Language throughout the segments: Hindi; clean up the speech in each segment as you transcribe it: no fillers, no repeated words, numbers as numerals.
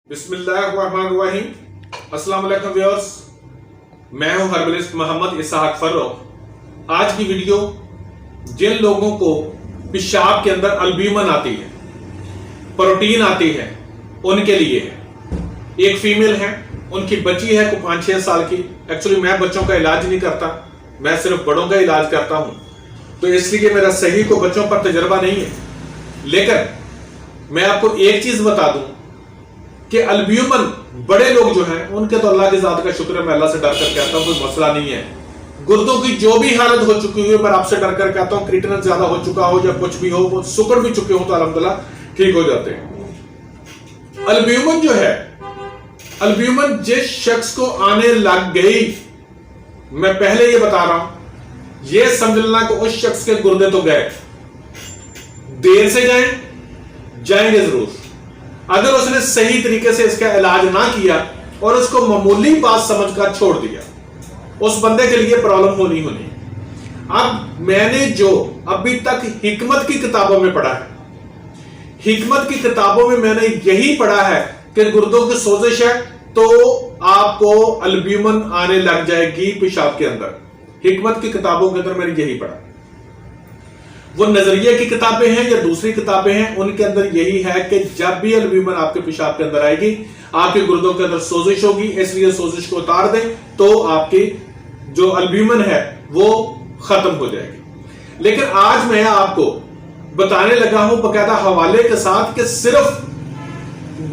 बिस्मिल्लाहिर्रहमानिर्रहीम। अस्सलाम वालेकुम व्यूअर्स, मैं हूं हर्बलिस्ट मोहम्मद इसहाक फर्रुख। आज की वीडियो जिन लोगों को पेशाब के अंदर अल्ब्यूमिन आती है, प्रोटीन आती है, उनके लिए है। एक फीमेल है, उनकी बच्ची है को 5-6 साल की। एक्चुअली मैं बच्चों का इलाज नहीं करता, मैं सिर्फ बड़ों का इलाज करता हूं, तो इसलिए मेरा सही को बच्चों पर तजर्बा नहीं है। लेकिन मैं आपको एक चीज बता दूं कि अल्ब्यूमिन बड़े लोग जो हैं उनके तो अल्लाह की जात का शुक्र है, मैं अल्लाह से डर कर कहता हूं, कोई मसला नहीं है। गुर्दों की जो भी हालत हो चुकी है, मैं आपसे डर कर कहता हूं, क्रिएटिनिन ज्यादा हो चुका हो या कुछ भी हो, वो सुकड़ भी चुके हो तो अल्हम्दुलिल्लाह ठीक हो जाते हैं। अल्ब्यूमिन जो है, अल्ब्यूमिन जिस शख्स को आने लग गई, मैं पहले ये बता रहा हूं, ये समझ लेना कि उस शख्स के गुर्दे तो गए, देर से जाएंगे जरूर। अगर उसने सही तरीके से इसका इलाज ना किया और उसको मामूली बात समझकर छोड़ दिया, उस बंदे के लिए प्रॉब्लम होनी। अब मैंने जो अभी तक हिकमत की किताबों में पढ़ा है, हिकमत की किताबों में मैंने यही पढ़ा है कि गुर्दों की सोजिश है तो आपको अल्ब्यूमिन आने लग जाएगी पेशाब के अंदर। हिकमत की किताबों के अंदर मैंने यही पढ़ा। वो नजरिए की किताबें हैं या दूसरी किताबें हैं, उनके अंदर यही है कि जब भी अल्ब्यूमिन आपके पेशाब के अंदर आएगी, आपके गुर्दों के अंदर सोजिश होगी, इसलिए सोजिश को उतार दें तो आपकी जो अल्ब्यूमिन है वो खत्म हो जाएगी। लेकिन आज मैं आपको बताने लगा हूं बकायदा हवाले के साथ कि सिर्फ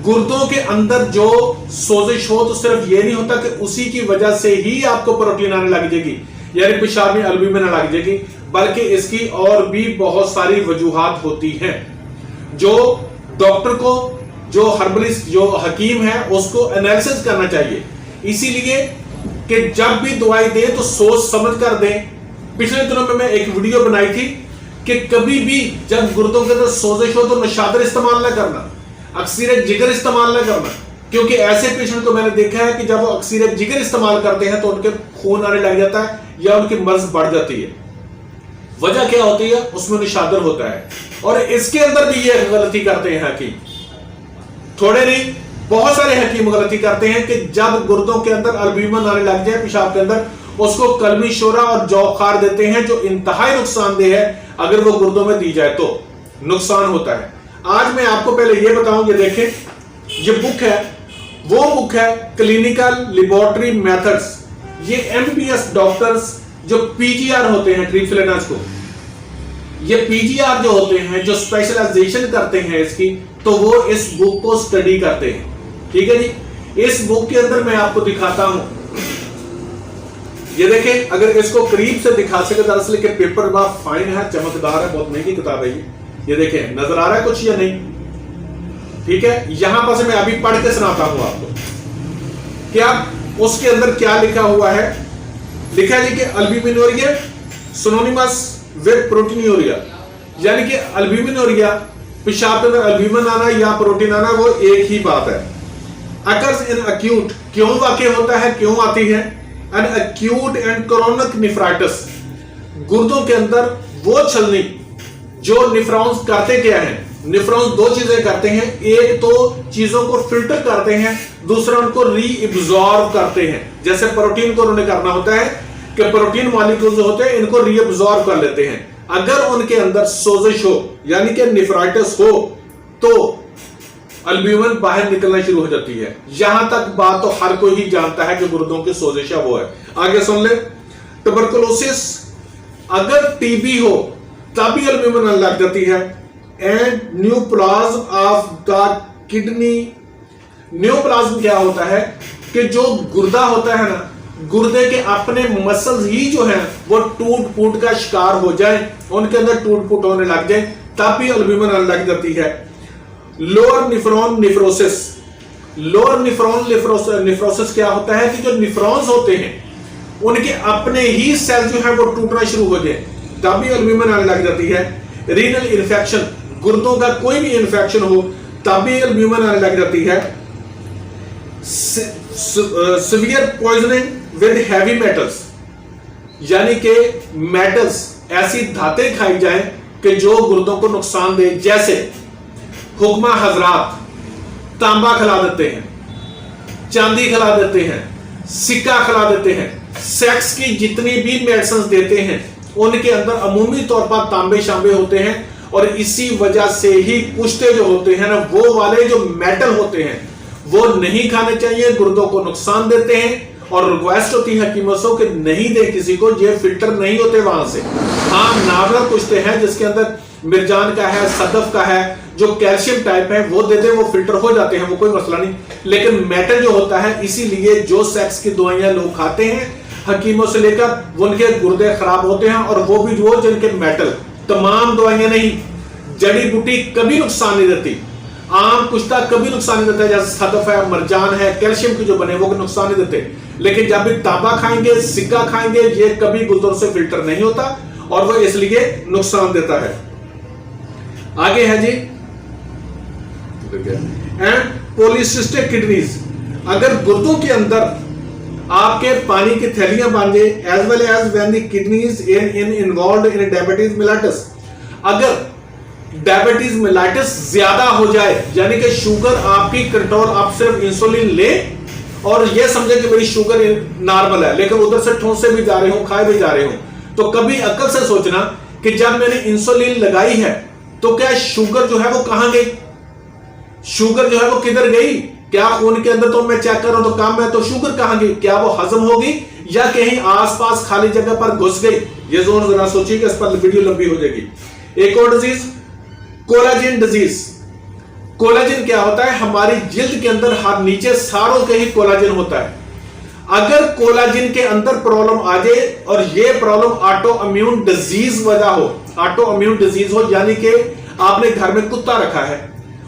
गुर्दों के अंदर जो सोजिश हो तो सिर्फ ये नहीं होता कि उसी की वजह से ही आपको प्रोटीन आने लग जाएगी, यानी पेशाब में अल्ब्यूमिन लग जाएगी, बल्कि इसकी और भी बहुत सारी वजूहात होती हैं जो डॉक्टर को, जो हर्बलिस्ट, जो हकीम है, उसको एनालिसिस करना चाहिए। इसीलिए कि जब भी दवाई दें तो सोच समझ कर दें। पिछले दिनों में मैं एक वीडियो बनाई थी कि कभी भी जब गुर्दों के अंदर सोजिश हो तो नशादर इस्तेमाल ना करना, अक्सीर जिगर इस्तेमाल ना करना, क्योंकि ऐसे पेशेंट को मैंने देखा है कि जब वो अक्सीर जिगर इस्तेमाल करते हैं तो उनके खून आने लग जाता है या उनकी मर्ज बढ़ जाती है। वजह क्या होती है? उसमें निशादर होता है। और इसके अंदर भी ये गलती करते हैं हकीम, थोड़े नहीं बहुत सारे हकीम गलती करते हैं कि जब गुर्दों के अंदर अल्ब्यूमिन आने लग जाए पेशाब के अंदर, उसको कलमी शोरा और जौब खार देते हैं, जो इंतहाई नुकसानदेह है। अगर वो गुर्दों में दी जाए तो नुकसान होता है। आज मैं आपको पहले ये बताऊं, ये देखें, ये बुक है, वो बुक है क्लिनिकल लेबोरेटरी मेथड्स। ये एमबीबीएस डॉक्टर्स जो पीजीआर होते हैं, ट्रिप्सिलिनस को, ये पीजीआर जो होते हैं, जो स्पेशलाइजेशन करते हैं इसकी, तो वो इस बुक को स्टडी करते हैं। ठीक है जी। इस बुक के अंदर मैं आपको दिखाता हूं, ये देखें, अगर इसको करीब से दिखा सके, दरअसल के पेपर बहुत फाइन है, चमकदार है, बहुत महंगी किताब है ये देखें, नजर आ रहा है कुछ या नहीं? ठीक है, यहां पर से मैं अभी पढ़ के सुनाता हूं आपको कि आप उसके अंदर क्या लिखा हुआ है। लिखा है कि अल्ब्यूमिनूरिया सिनोनिमस विद प्रोटीनूरिया, यानी कि अल्ब्यूमिनूरिया, पेशाब के अंदर अल्ब्यूमिन आना या प्रोटीन आना वो एक ही बात है। अकर्स इन एक्यूट, क्यों वाकई होता है, क्यों आती है? An acute and chronic nephritis, गुर्दों के अंदर वो छलनी जो नेफ्रॉन्स करते क्या है? नेफ्रॉन्स दो चीजें करते हैं, एक तो चीजों को फिल्टर करते हैं, दूसरा उनको रीअब्सॉर्ब करते हैं। जैसे प्रोटीन को उन्होंने करना होता है कि प्रोटीन मॉलिक्यूल्स जो होते हैं इनको रीअब्सॉर्ब कर लेते हैं। अगर उनके अंदर सोजिश हो यानी कि नेफ्राइटिस हो तो अल्ब्यूमिन बाहर निकलना शुरू हो जाती है। यहां तक बात तो हर कोई ही जानता है कि गुर्दों की सोजिश है वो है। आगे सुन ले, ट्यूबरकुलोसिस, अगर टीबी हो तब भी अल्ब्यूमिन लग जाती है। And neoplasm of the kidney, neoplasm क्या होता है कि जो गुर्दा होता है ना, गुर्दे के अपने मसल्स ही जो हैं वो टूट फूट का शिकार हो जाए, उनके अंदर टूट फूट होने लग जाए, तब भी अल्ब्यूमिन लग जाती है। Lower nephron nephrosis, lower nephron nephrosis क्या होता है कि जो नेफ्रॉन्स होते हैं उनके अपने ही सेल जो है वो टूटना शुरू हो जाए, तब भी अल्ब्यूमिन लग जाती है। रीनल इन्फेक्शन, गुर्दों का कोई भी इन्फेक्शन हो तब भी अल्ब्यूमिन आने लग जाती है। Severe poisoning with heavy metals, यानी कि मेटल्स, ऐसी धातें खाई जाएं कि जो गुर्दों को नुकसान दे, जैसे हुक्मा हजरात, तांबा खिला देते हैं, चांदी खिला देते हैं, सिक्का खिला देते हैं। सेक्स की जितनी भी मेडिसिन देते हैं उनके अंदर अमूमी तौर पर तांबे शांबे होते हैं, और इसी वजह से ही कुश्ते जो होते हैं ना, वो वाले जो मेटल होते हैं वो नहीं खाने चाहिए, गुर्दों को नुकसान देते हैं। और रिक्वेस्ट होती है हकीमों से कि नहीं दे किसी को, ये फिल्टर नहीं होते वहां से। हाँ, नार्मल कुश्ते हैं जिसके अंदर मिर्जान का है, सदफ का है, जो कैल्शियम टाइप है, वो देते हैं, वो फिल्टर हो जाते हैं, वो कोई मसला नहीं। लेकिन मेटल जो होता है, इसीलिए जो सेक्स की दवाइयां लोग खाते हैं हकीमों से लेकर, उनके गुर्दे खराब होते हैं। और वो भी वो जिनके मेटल, तमाम दवाइयां नहीं, जड़ी बूटी कभी नुकसान नहीं देती, आम कुश्ता कभी नुकसान नहीं देता, जैसे सदफ है, मरजान है, कैल्शियम के जो बने वो नुकसान नहीं देते। लेकिन जब भी तांबा खाएंगे, सिक्का खाएंगे, ये कभी गुर्दों से फिल्टर नहीं होता और वो इसलिए नुकसान देता है। आगे है जी, एंड पॉलीसिस्टिक किडनीज। अगर गुर्दों के अंदर आपके पानी की थैलियां बांधे, as well as when the kidneys in involved in diabetes mellitus, अगर डायबिटीज मेलाइटिस ज्यादा हो जाए, यानी कि शुगर आपकी कंट्रोल, आप सिर्फ इंसुलिन ले और ये समझे कि मेरी शुगर नॉर्मल है, लेकिन उधर से ठोंसे भी जा रहे हो, खाए भी जा रहे हो, तो कभी अकल से सोचना कि जब मैंने इंसुलिन लगाई है तो क्या शुगर जो है वो कहां गई, शुगर जो है वो किधर गई, क्या खून के अंदर तो मैं चेक कर रहा हूं तो काम है, तो शुगर कहां गई, क्या वो हजम होगी या कहीं आसपास खाली जगह पर घुस गई। ये जोन जरा सोचिए कि इस पर वीडियो लंबी हो जाएगी। एक और डिजीज, कोलाजिन डिजीज। कोलाजिन क्या होता है, हमारी जिल्द के अंदर हर नीचे सारों के ही कोलाजिन होता है। अगर कोलाजिन के अंदर प्रॉब्लम आ जाए और ये प्रॉब्लम ऑटो इम्यून डिजीज वजह हो, ऑटो इम्यून डिजीज हो, यानी कि आपने घर में कुत्ता रखा है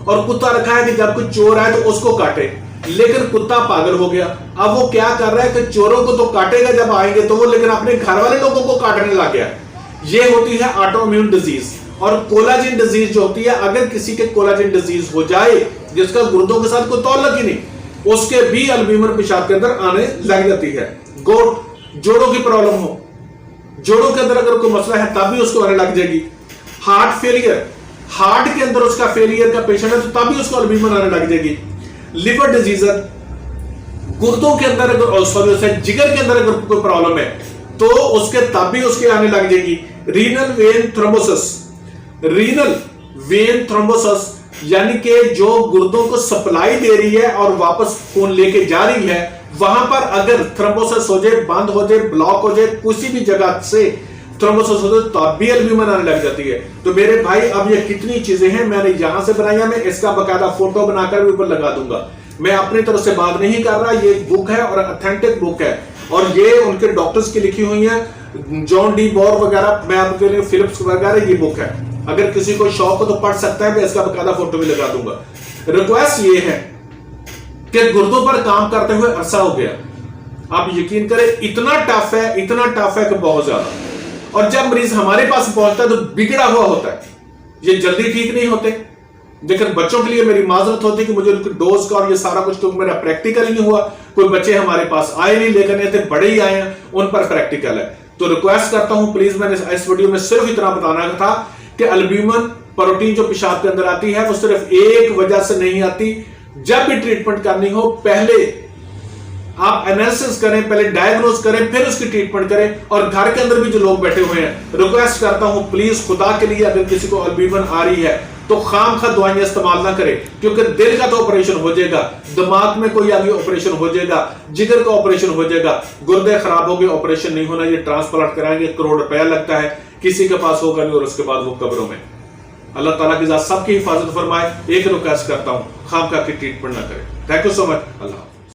और कुत्ता रखा है कि जब कोई चोर आए तो उसको काटे, लेकिन कुत्ता पागल हो गया। अब वो क्या कर रहा है कि चोरों को तो काटेगा जब आएंगे तो वो, लेकिन अपने घर वाले लोगों को काटने लग गया। ये होती है ऑटो इम्यून डिजीज। और कोलाजिन डिजीज जो होती है, अगर किसी के कोलाजिन डिजीज हो जाए जिसका गुर्दों के साथ कोई ताल्लुक ही नहीं, उसके भी अल्बुमिन पेशाब के अंदर आने लग जाती है। गोट, जोड़ों की प्रॉब्लम हो, जोड़ों के अंदर अगर कोई मसला है तब भी उसको आने लग जाएगी। हार्ट फेलियर, हार्ट के अंदर उसका फेलियर का पेशेंट है तो तब भी उसको अल्बुमिन आने लग जाएगी। लिवर डिजीज, गुर्दों के अंदर अगर, सॉरी जिगर के अंदर अगर कोई प्रॉब्लम है तो उसके तब भी उसके आने लग जाएगी। Renal vein thrombosis, renal vein thrombosis यानी कि जो गुर्दों को सप्लाई दे रही है और वापस खून लेके जा रही है, वहां पर अगर थ्रोम्बोसिस हो जाए, बंद हो जाए, ब्लॉक हो जाए, किसी भी जगह से थ्रोम्बोसिस हो जाए, तब भी अल्बुमिन आने लग जाती है। तो मेरे भाई, अब ये कितनी चीजें हैं मैंने यहां से बनाई है, मैं इसका बकायदा फोटो बनाकर भी ऊपर लगा दूंगा। मैं अपनी तरफ से बात नहीं कर रहा, ये बुक है और ऑथेंटिक बुक है और ये उनके डॉक्टर्स की लिखी हुई है, जॉन डी बोर वगैरह, मैं आपके लिए फिलिप्स वगैरह, ये बुक है। अगर किसी को शौक हो तो पढ़ सकता है, मैं इसका बकायदा फोटो भी लगा दूंगा। रिक्वेस्ट ये है कि गुर्दों पर काम करते हुए अरसा हो गया, आप यकीन करें इतना टफ है, इतना टफ है कि बहुत ज्यादा। और जब मरीज हमारे पास पहुंचता है तो बिगड़ा हुआ होता है, ये जल्दी ठीक नहीं होते। लेकिन बच्चों के लिए मेरी माजरत होती है कि मुझे उनके डोज का और ये सारा कुछ, क्योंकि मेरा प्रैक्टिकल नहीं हुआ, कोई बच्चे हमारे पास आए नहीं, लेकिन ये थे बड़े ही आए हैं, उन पर प्रैक्टिकल है। तो रिक्वेस्ट करता हूं प्लीज, मैंने इस वीडियो में सिर्फ इतना बताना था कि अल्बुमिन प्रोटीन जो पेशाब के अंदर आती है वो सिर्फ एक वजह से नहीं आती। जब भी ट्रीटमेंट करनी हो पहले आप एनालिसिस करें, पहले डायग्नोज करें, फिर उसकी ट्रीटमेंट करें। और घर के अंदर भी जो लोग बैठे हुए हैं, रिक्वेस्ट करता हूं प्लीज खुदा के लिए, अगर किसी को अल्बुमिन आ रही है तो खामखा दवाइयां इस्तेमाल ना करें, क्योंकि दिल का तो ऑपरेशन हो जाएगा, दिमाग में कोई आगे ऑपरेशन हो जाएगा, जिगर का ऑपरेशन हो जाएगा, गुर्दे खराब हो गए, ऑपरेशन नहीं होना, ये ट्रांसप्लांट कराएंगे, करोड़ रुपया लगता है, किसी के पास होगा नहीं और उसके बाद वो कब्रों में। अल्लाह ताला की ज़ात सबकी हिफाजत फरमाए। एक रिक्वेस्ट करता हूं, खामखा की ट्रीटमेंट ना करें। Thank you so much. Allah.